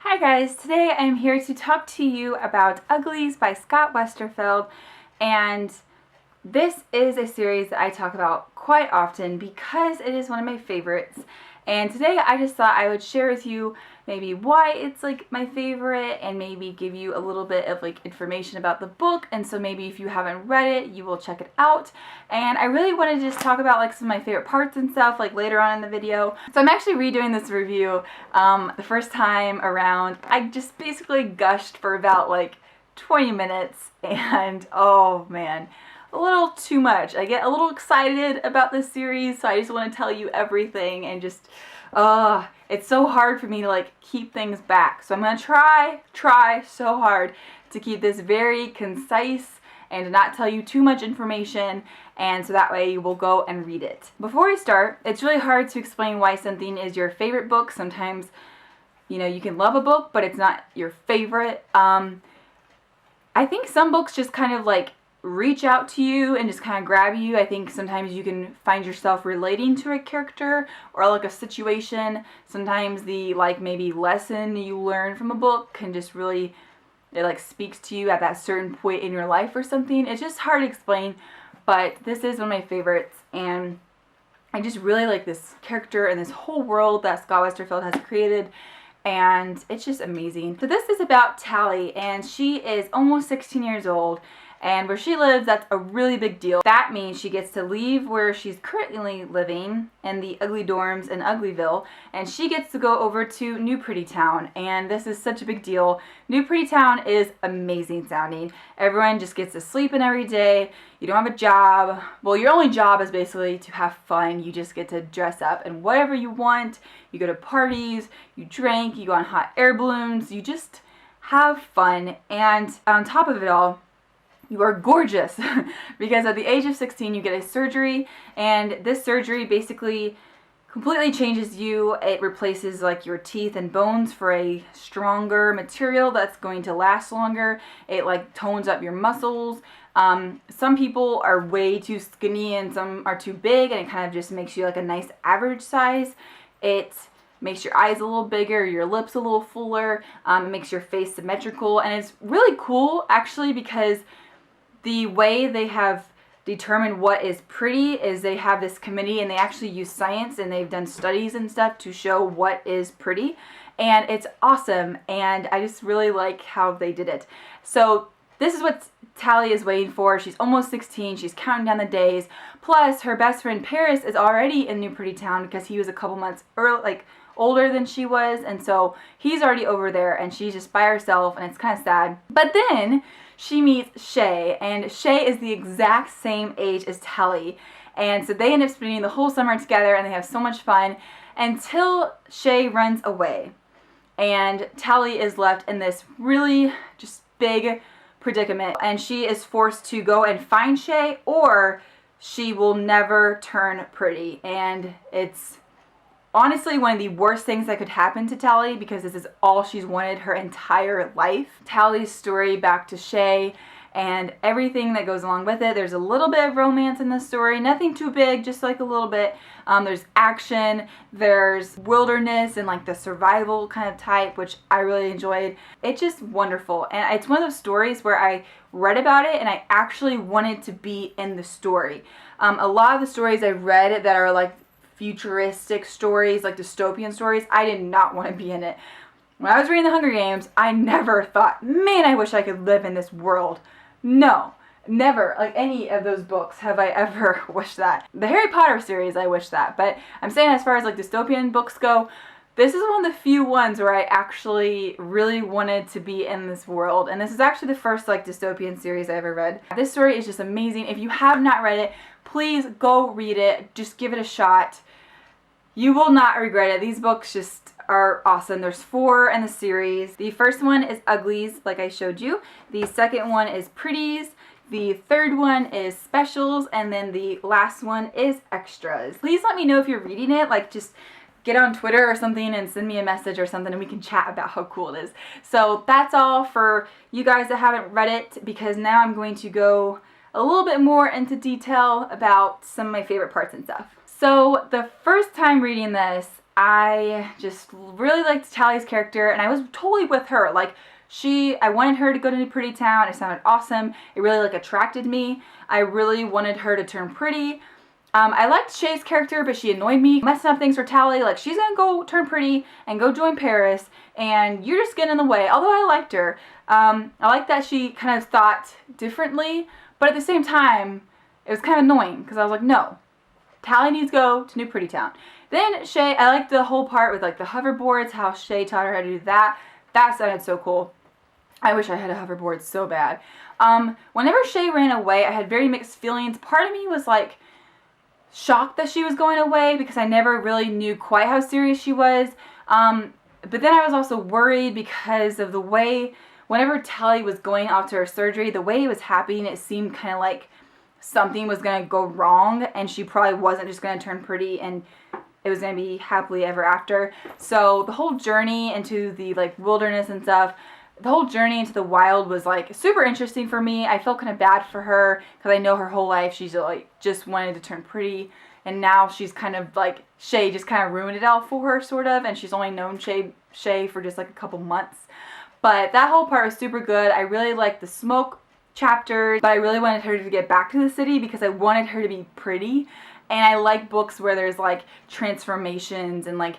Hi guys, today I'm here to talk to you about Uglies by Scott Westerfeld, and this is a series that I talk about quite often because it is one of my favorites. And today I just thought I would share with you maybe why it's like my favorite and maybe give you a little bit of like information about the book, and so maybe if you haven't read it you will check it out. And I really wanted to just talk about like some of my favorite parts and stuff like later on in the video. So I'm actually redoing this review the first time around. I just basically gushed for about like 20 minutes and oh man, a little too much. I get a little excited about this series, so I just want to tell you everything and just, it's so hard for me to like keep things back. So I'm going to try so hard to keep this very concise and to not tell you too much information, and so that way you will go and read it. Before we start, it's really hard to explain why something is your favorite book. Sometimes, you know, you can love a book, but it's not your favorite. I think some books just kind of like reach out to you and just kind of grab you. I think sometimes you can find yourself relating to a character or like a situation. Sometimes the like maybe lesson you learn from a book can just really, it like speaks to you at that certain point in your life or something. It's just hard to explain, but this is one of my favorites, and I just really like this character and this whole world that Scott Westerfeld has created, and it's just amazing. So this is about Tali, and she is almost 16 years old. And where she lives, that's a really big deal. That means she gets to leave where she's currently living in the ugly dorms in Uglyville, and she gets to go over to New Pretty Town. And this is such a big deal. New Pretty Town is amazing sounding. Everyone just gets to sleep in every day. You don't have a job. Well, your only job is basically to have fun. You just get to dress up and whatever you want. You go to parties, you drink, you go on hot air balloons, you just have fun. And on top of it all, you are gorgeous because at the age of 16 you get a surgery, and this surgery basically completely changes you. It replaces like your teeth and bones for a stronger material that's going to last longer. It like tones up your muscles. Some people are way too skinny and some are too big, and it kind of just makes you like a nice average size. It makes your eyes a little bigger, your lips a little fuller. It makes your face symmetrical, and it's really cool actually because the way they have determined what is pretty is they have this committee, and they actually use science, and they've done studies and stuff to show what is pretty, and it's awesome, and I just really like how they did it. So this is what Tali is waiting for. She's almost 16, she's counting down the days, plus her best friend Paris is already in New Pretty Town because he was a couple months early, like older than she was, and so he's already over there and she's just by herself, and it's kind of sad. But then she meets Shay, and Shay is the exact same age as Tali, and so they end up spending the whole summer together and they have so much fun until Shay runs away, and Tali is left in this really just big predicament, and she is forced to go and find Shay or she will never turn pretty. And it's honestly one of the worst things that could happen to Tali because this is all she's wanted her entire life. Tali's story back to Shay and everything that goes along with it. There's a little bit of romance in this story, nothing too big, just like a little bit. There's action, there's wilderness and like the survival kind of type, which I really enjoyed. It's just wonderful, and it's one of those stories where I read about it and I actually wanted to be in the story. A lot of the stories I've read that are like futuristic stories, like dystopian stories, I did not want to be in it. When I was reading The Hunger Games, I never thought, man, I wish I could live in this world. No, never. Like any of those books have I ever wished that. The Harry Potter series, I wish that. But I'm saying as far as like dystopian books go, this is one of the few ones where I actually really wanted to be in this world. And this is actually the first like dystopian series I ever read. This story is just amazing. If you have not read it, please go read it. Just give it a shot. You will not regret it. These books just are awesome. There's 4 in the series. The first one is Uglies, like I showed you. The second one is Pretties. The third one is Specials. And then the last one is Extras. Please let me know if you're reading it. Like, just get on Twitter or something and send me a message or something and we can chat about how cool it is. So that's all for you guys that haven't read it, because now I'm going to go a little bit more into detail about some of my favorite parts and stuff. So the first time reading this, I just really liked Talia'S character, and I was totally with her. Like, I wanted her to go to New Pretty Town. It sounded awesome. It really, like, attracted me. I really wanted her to turn pretty. I liked Shay's character, but she annoyed me, messing up things for Tali. Like, she's gonna go turn pretty and go join Paris, and you're just getting in the way. Although I liked her. I liked that she kind of thought differently, but at the same time, it was kind of annoying, because I was like, no. Tali needs to go to New Pretty Town. Then Shay, I liked the whole part with, like, the hoverboards, how Shay taught her how to do that. That sounded so cool. I wish I had a hoverboard so bad. Whenever Shay ran away, I had very mixed feelings. Part of me was, like, shocked that she was going away, because I never really knew quite how serious she was. But then I was also worried because of the way, whenever Tali was going off to her surgery, the way it was happening, it seemed kind of like something was going to go wrong, and she probably wasn't just going to turn pretty and it was going to be happily ever after. So the whole journey into the, like, wilderness and stuff, the whole journey into the wild was, like, super interesting for me. I felt kind of bad for her, because I know her whole life she's, like, just wanted to turn pretty, and now she's kind of, like, Shay just kind of ruined it all for her, sort of, and she's only known Shay for just, like, a couple months. But that whole part was super good. I really liked the smoke chapters, but I really wanted her to get back to the city because I wanted her to be pretty. And I like books where there's, like, transformations and, like,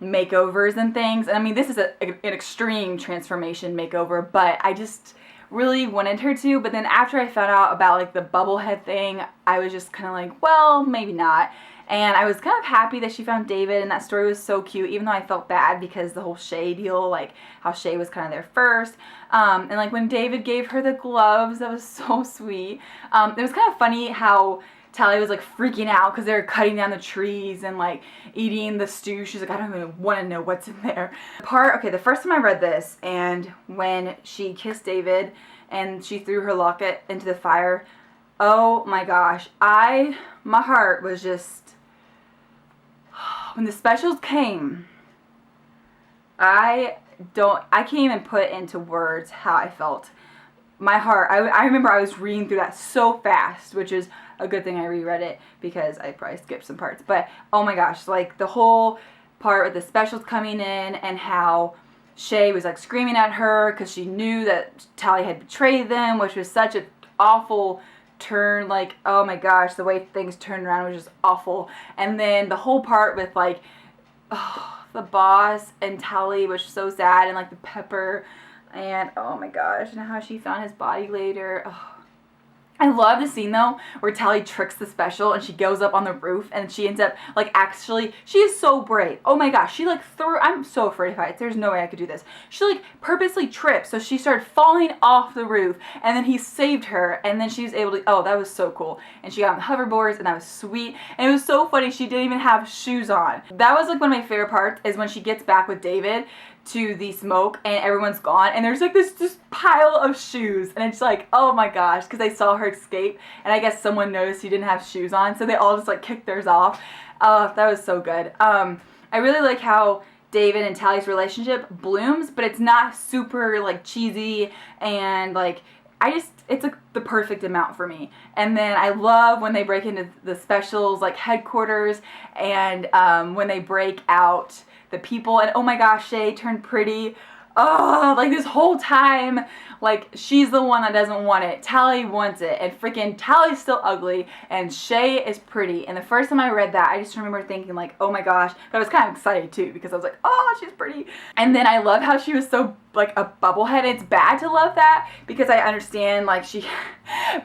makeovers and things. And I mean, this is an extreme transformation makeover, but I just really wanted her to. But then after I found out about, like, the bubblehead thing, I was just kind of like, well, maybe not. And I was kind of happy that she found David, and that story was so cute, even though I felt bad because the whole Shay deal, like, how Shay was kind of there first. And, like, when David gave her the gloves, that was so sweet. It was kind of funny how Tali was, like, freaking out because they were cutting down the trees and, like, eating the stew. She's like, I don't even want to know what's in there. Okay, the first time I read this, and when she kissed David and she threw her locket into the fire, oh my gosh, my heart was just, when the specials came, I can't even put into words how I felt. My heart, I remember I was reading through that so fast, which is a good thing I reread it because I probably skipped some parts. But oh my gosh, like the whole part with the specials coming in and how Shay was, like, screaming at her because she knew that Tali had betrayed them, which was such an awful turn. Like, oh my gosh, the way things turned around was just awful. And then the whole part with, like, the boss and Tali was so sad, and, like, the pepper, and oh my gosh, and how she found his body later. I love the scene, though, where Tali tricks the special and she goes up on the roof and she ends up, like, actually, she is so brave. Oh my gosh, she, like, I'm so afraid of heights. There's no way I could do this. She, like, purposely tripped, so she started falling off the roof, and then he saved her, and then she was able to, oh, that was so cool. And she got on the hoverboards, and that was sweet, and it was so funny, she didn't even have shoes on. That was, like, one of my favorite parts, is when she gets back with David to the smoke and everyone's gone and there's, like, this just pile of shoes, and it's like, oh my gosh, because they saw her escape, and I guess someone noticed she didn't have shoes on, so they all just, like, kicked theirs off. Oh, that was so good. I really like how David and Tali's relationship blooms, but it's not super, like, cheesy, and, like, it's, like, the perfect amount for me. And then I love when they break into the specials, like, headquarters, and when they break out the people, and oh my gosh, Shay turned pretty. Oh, like, this whole time, like, she's the one that doesn't want it. Tali wants it, and freaking Tali's still ugly, and Shay is pretty. And the first time I read that, I just remember thinking, like, oh my gosh, but I was kind of excited too, because I was like, oh, she's pretty. And then I love how she was so, like, a bubblehead. It's bad to love that, because I understand, like, she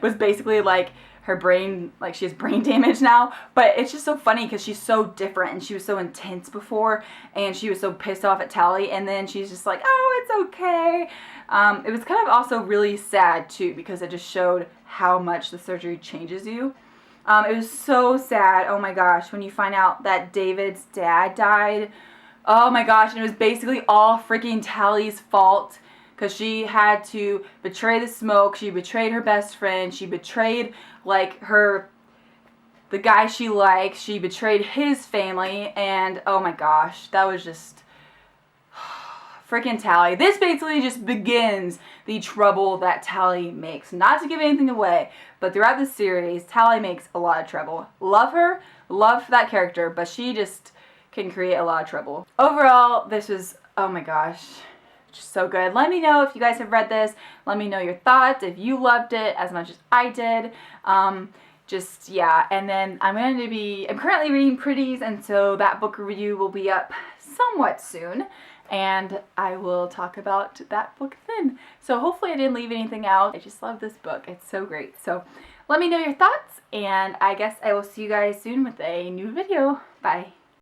was basically, like, her brain, like, she has brain damage now, but it's just so funny because she's so different, and she was so intense before, and she was so pissed off at Tali, and then she's just like, oh, it's okay. It was kind of also really sad too, because it just showed how much the surgery changes you. It was so sad, oh my gosh, when you find out that David's dad died. Oh my gosh, and it was basically all freaking Tali's fault, because she had to betray the smoke, she betrayed her best friend, she betrayed, like, the guy she likes, she betrayed his family, and oh my gosh, that was just freaking Tali. This basically just begins the trouble that Tali makes. Not to give anything away, but throughout the series, Tali makes a lot of trouble. Love her, love that character, but she just can create a lot of trouble. Overall, this was, oh my gosh, just so good. Let me know if you guys have read this. Let me know your thoughts, if you loved it as much as I did. Just, yeah, and then I'm currently reading Pretties, and so that book review will be up somewhat soon, and I will talk about that book then. So hopefully I didn't leave anything out. I just love this book. It's so great. So let me know your thoughts, and I guess I will see you guys soon with a new video. Bye.